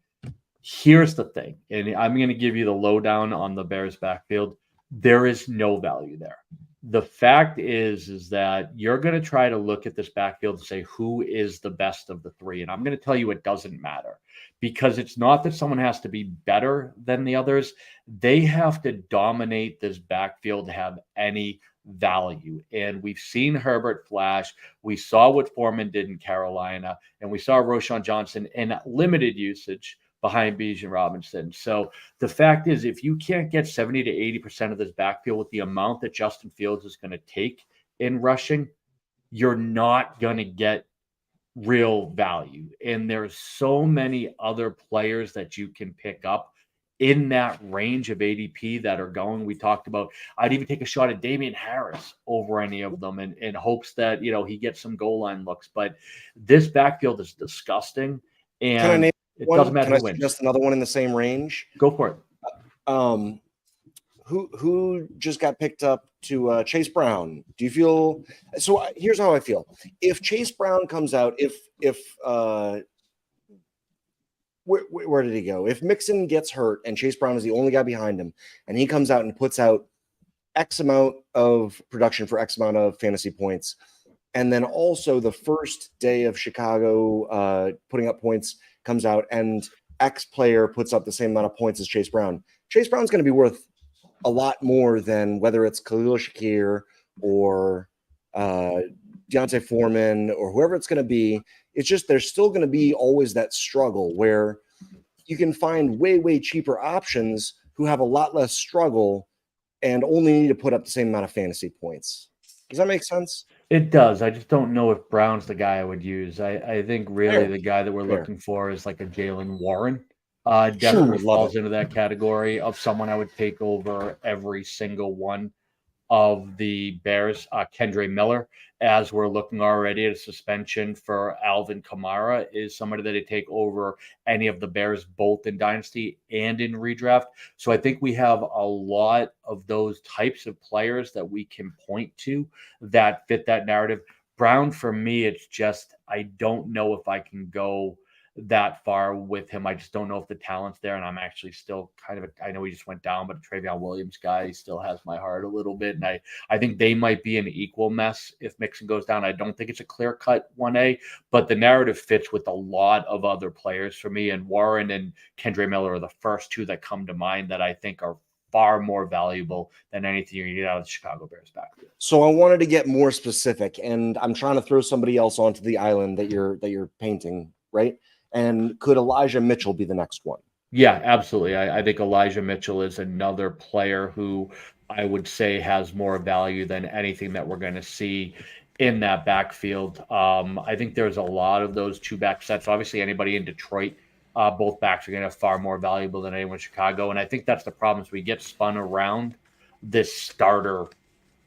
here's the thing, and I'm going to give you the lowdown on the Bears backfield. There is no value there. The fact is that you're going to try to look at this backfield and say, who is the best of the three? And I'm going to tell you it doesn't matter because it's not that someone has to be better than the others. They have to dominate this backfield to have any value. And we've seen Herbert flash. We saw what Foreman did in Carolina, and we saw Roschon Johnson in limited usage behind Bijan Robinson. So the fact is, if you can't get 70 to 80% of this backfield with the amount that Justin Fields is going to take in rushing, you're not going to get real value. And there's so many other players that you can pick up in that range of ADP that are going. We talked about, I'd even take a shot at Damien Harris over any of them in hopes that, he gets some goal line looks. But this backfield is disgusting. And it doesn't matter who wins. Just another one in the same range. Go for it. Who just got picked up to Chase Brown? Do you feel so? Here's how I feel. If Chase Brown comes out, where did he go? If Mixon gets hurt and Chase Brown is the only guy behind him, and he comes out and puts out X amount of production for X amount of fantasy points, and then also the first day of Chicago putting up points comes out and X player puts up the same amount of points as Chase Brown, Chase Brown's going to be worth a lot more than whether it's Khalil Shakir or Deontay Foreman or whoever it's going to be. It's just there's still going to be always that struggle where you can find way, way cheaper options who have a lot less struggle and only need to put up the same amount of fantasy points. Does that make sense? It does. I just don't know if Brown's the guy I would use. I think really the guy that we're looking for is like a Jaylen Warren. Definitely falls into that category of someone I would take over every single one of the Bears. Kendre Miller, as we're looking already at a suspension for Alvin Kamara, is somebody that I take over any of the Bears, both in Dynasty and in redraft. So I think we have a lot of those types of players that we can point to that fit that narrative. Brown, for me, it's just I don't know if I can go that far with him. I just don't know if the talent's there, and I'm actually still I know he just went down, but a Travion Williams guy still has my heart a little bit, and I think they might be an equal mess if Mixon goes down. I don't think it's a clear-cut 1A, but the narrative fits with a lot of other players for me, and Warren and Kendre Miller are the first two that come to mind that I think are far more valuable than anything you get out of the Chicago Bears backfield. So I wanted to get more specific, and I'm trying to throw somebody else onto the island that you're painting, right? And could Elijah Mitchell be the next one? Yeah, absolutely. I think Elijah Mitchell is another player who I would say has more value than anything that we're going to see in that backfield. I think there's a lot of those two back sets. Obviously, anybody in Detroit, both backs are going to have far more valuable than anyone in Chicago. And I think that's the problem is we get spun around this starter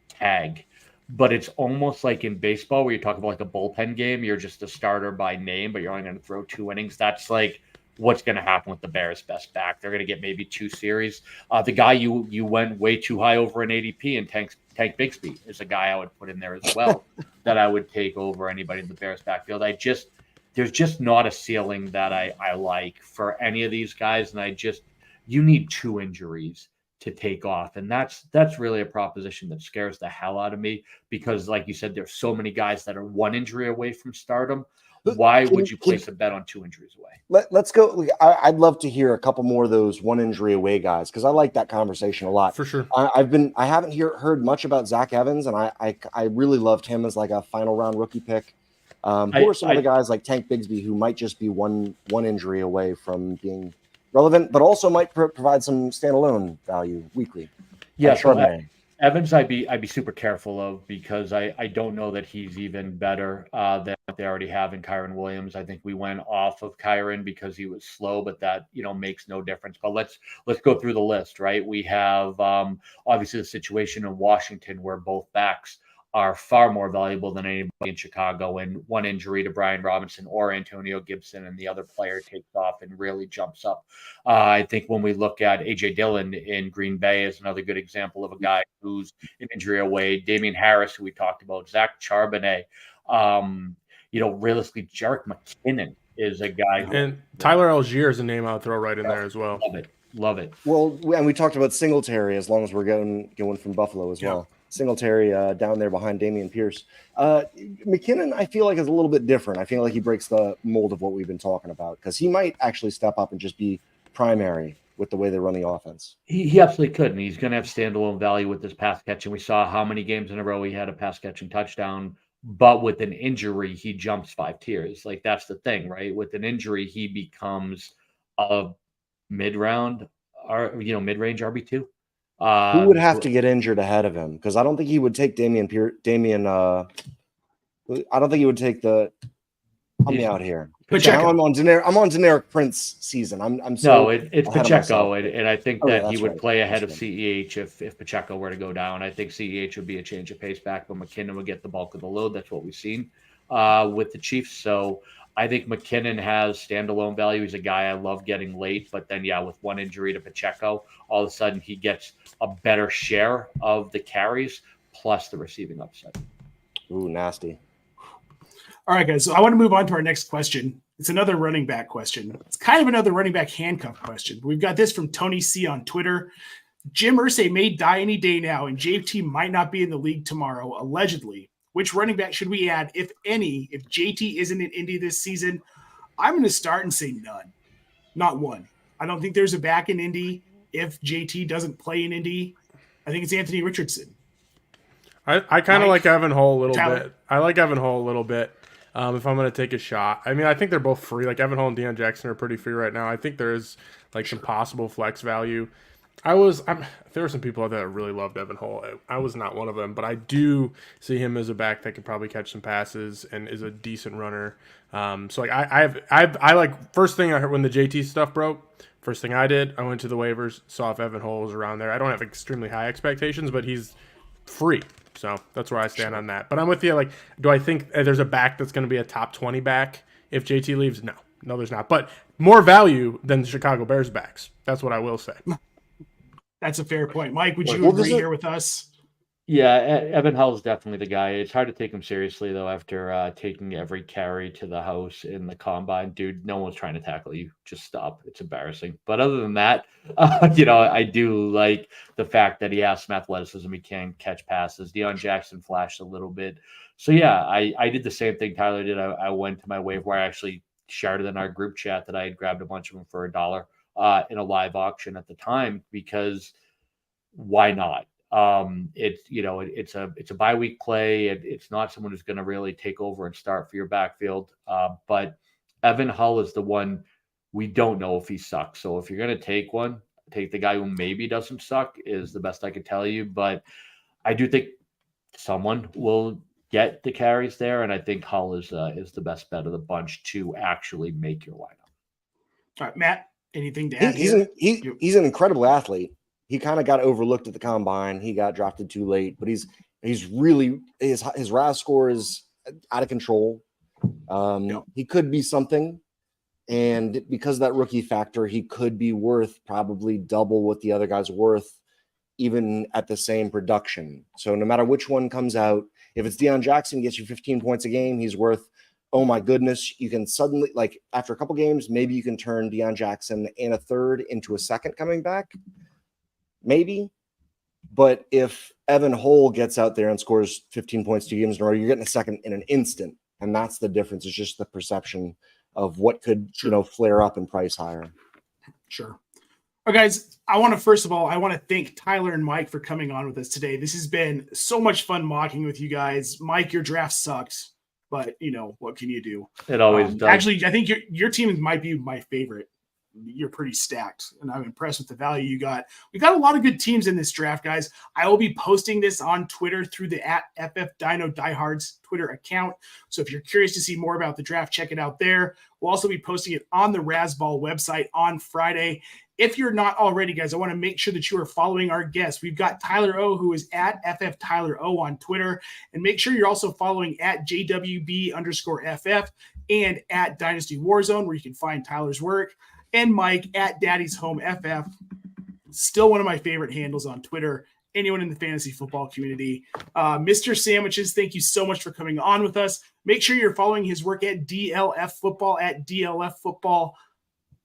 tag. But it's almost like in baseball where you talk about like a bullpen game, you're just a starter by name, but you're only going to throw 2 innings. That's like what's going to happen with the Bears' best back. They're going to get maybe 2 series. The guy you went way too high over in ADP and Tank Bigsby is a guy I would put in there as well that I would take over anybody in the Bears' backfield. There's just not a ceiling that I like for any of these guys, and you need 2 injuries to take off. And that's really a proposition that scares the hell out of me because, like you said, there's so many guys that are 1 injury away from stardom. Why would you place a bet on 2 injuries away? Let's go. I'd love to hear a couple more of those 1 injury away guys because I like that conversation a lot. For sure. I haven't heard much about Zach Evans, and I really loved him as like a final round rookie pick. Who are some of the guys like Tank Bigsby who might just be one injury away from being relevant, but also might provide some standalone value weekly? Yeah, so Evans, I'd be super careful of because I don't know that he's even better than what they already have in Kyren Williams. I think we went off of Kyren because he was slow, but that makes no difference. But let's go through the list, right? We have obviously the situation in Washington where both backs are far more valuable than anybody in Chicago, and 1 injury to Brian Robinson or Antonio Gibson and the other player takes off and really jumps up. I think when we look at A.J. Dillon in Green Bay is another good example of a guy who's an injury away. Damian Harris, who we talked about, Zach Charbonnet, realistically, Jerick McKinnon is a guy. And Tyler Algier is a name I'll throw right in there as well. Love it. Well, and we talked about Singletary as long as we're going from Buffalo as well. Singletary down there behind Dameon Pierce. McKinnon, I feel like, is a little bit different. I feel like he breaks the mold of what we've been talking about because he might actually step up and just be primary with the way they run the offense. He absolutely could, and he's going to have standalone value with this pass catching. We saw how many games in a row he had a pass catching touchdown, but with an injury, he jumps 5 tiers. Like, that's the thing, right? With an injury, he becomes a mid-round or mid-range RB2. Who would have to get injured ahead of him? Because I don't think he would take Dameon. I don't think he would take the. Help me out here. Pacheco. I'm on generic Prince season. It's Pacheco, and I think that he would play ahead of CEH if Pacheco were to go down. I think CEH would be a change of pace back, but McKinnon would get the bulk of the load. That's what we've seen with the Chiefs. So I think McKinnon has standalone value. He's a guy I love getting late, but then with one injury to Pacheco, all of a sudden he gets a better share of the carries plus the receiving upside. Ooh, nasty. All right, guys. So I want to move on to our next question. It's another running back question. It's kind of another running back handcuff question. We've got this from Tony C on Twitter. Jim Irsay may die any day now, and JT might not be in the league tomorrow, allegedly. Which running back should we add, if any, if JT isn't in Indy this season? I'm going to start and say none. Not one. I don't think there's a back in Indy if JT doesn't play in Indy. I think it's Anthony Richardson. I kind of like Evan Hull a little bit. I like Evan Hull a little bit. If I'm going to take a shot. I mean, I think they're both free. Like, Evan Hull and Deion Jackson are pretty free right now. I think there is, some possible flex value. There were some people out there that really loved Evan Hull. I was not one of them, but I do see him as a back that could probably catch some passes and is a decent runner. I like, first thing I heard when the JT stuff broke, first thing I did, I went to the waivers, saw if Evan Hull was around there. I don't have extremely high expectations, but he's free. So that's where I stand on that. But I'm with you. Like, do I think there's a back that's going to be a top 20 back if JT leaves? No, there's not. But more value than the Chicago Bears backs. That's what I will say. That's a fair point. Mike, would you agree here with us? Yeah, Evan Hull's definitely the guy. It's hard to take him seriously, though, after taking every carry to the house in the combine. Dude, no one's trying to tackle you. Just stop. It's embarrassing. But other than that, I do like the fact that he has some athleticism. He can catch passes. Deion Jackson flashed a little bit. So, yeah, I did the same thing Tyler did. I went to my waiver wire. I actually shared it in our group chat that I had grabbed a bunch of them for $1 in a live auction at the time because why not? It's a bye week play. It's not someone who's going to really take over and start for your backfield. But Evan Hull is the one we don't know if he sucks. So if you're going to take one, take the guy who maybe doesn't suck is the best I could tell you. But I do think someone will get the carries there, and I think Hull is the best bet of the bunch to actually make your lineup. All right, Matt, anything to add? He's an incredible athlete. He kind of got overlooked at the combine. He got drafted too late, but he's really his RAS score is out of control. He could be something, and because of that rookie factor, he could be worth probably double what the other guy's worth, even at the same production. So no matter which one comes out, if it's Deion Jackson gets you 15 points a game, he's worth. Oh my goodness! You can suddenly, like, after a couple games, maybe you can turn Deion Jackson and a third into a second coming back. Maybe, but if Evan Hull gets out there and scores 15 points 2 games in a row, you're getting a second in an instant, and that's the difference. It's just the perception of what could flare up and price higher. Sure. All right, guys. I want to thank Tyler and Mike for coming on with us today. This has been so much fun mocking with you guys. Mike, your draft sucks, but what can you do? It always does. Actually, I think your team might be my favorite. You're pretty stacked, and I'm impressed with the value you got. We got a lot of good teams in this draft, guys. I will be posting this on Twitter through the @FFDinoDiehards Twitter account. So if you're curious to see more about the draft, check it out there. We'll also be posting it on the Razzball website on Friday. If you're not already, guys, I want to make sure that you are following our guests. We've got Tyler O, who is @FFTylerO on Twitter. And make sure you're also following @JWB_FF and @Dynasty WarZone, where you can find Tyler's work. And Mike @Daddy'sHomeFF. Still one of my favorite handles on Twitter. Anyone in the fantasy football community. Mr. Sandwiches, thank you so much for coming on with us. Make sure you're following his work @DLF Football, @DLF Football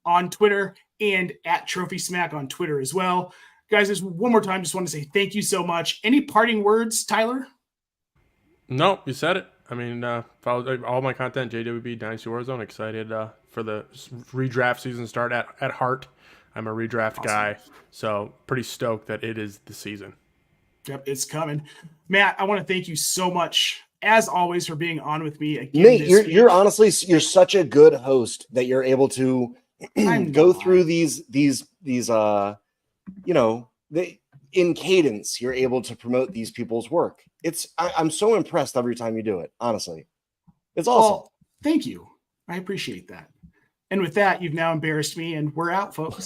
on Twitter, and @Trophy Smack on Twitter as well. Guys, just one more time, just want to say thank you so much. Any parting words, Tyler? No, you said it. I mean, follow all my content, JWB Dynasty WarZone. Excited for the redraft season start at heart. I'm a redraft guy, so pretty stoked that it is the season. Yep, it's coming. Matt, I want to thank you so much, as always, for being on with me again. Nate, you're honestly, you're such a good host that you're able to go through these in cadence. You're able to promote these people's work. I'm so impressed every time you do it. Honestly, it's awesome. Well, thank you. I appreciate that. And with that, you've now embarrassed me, and we're out, folks.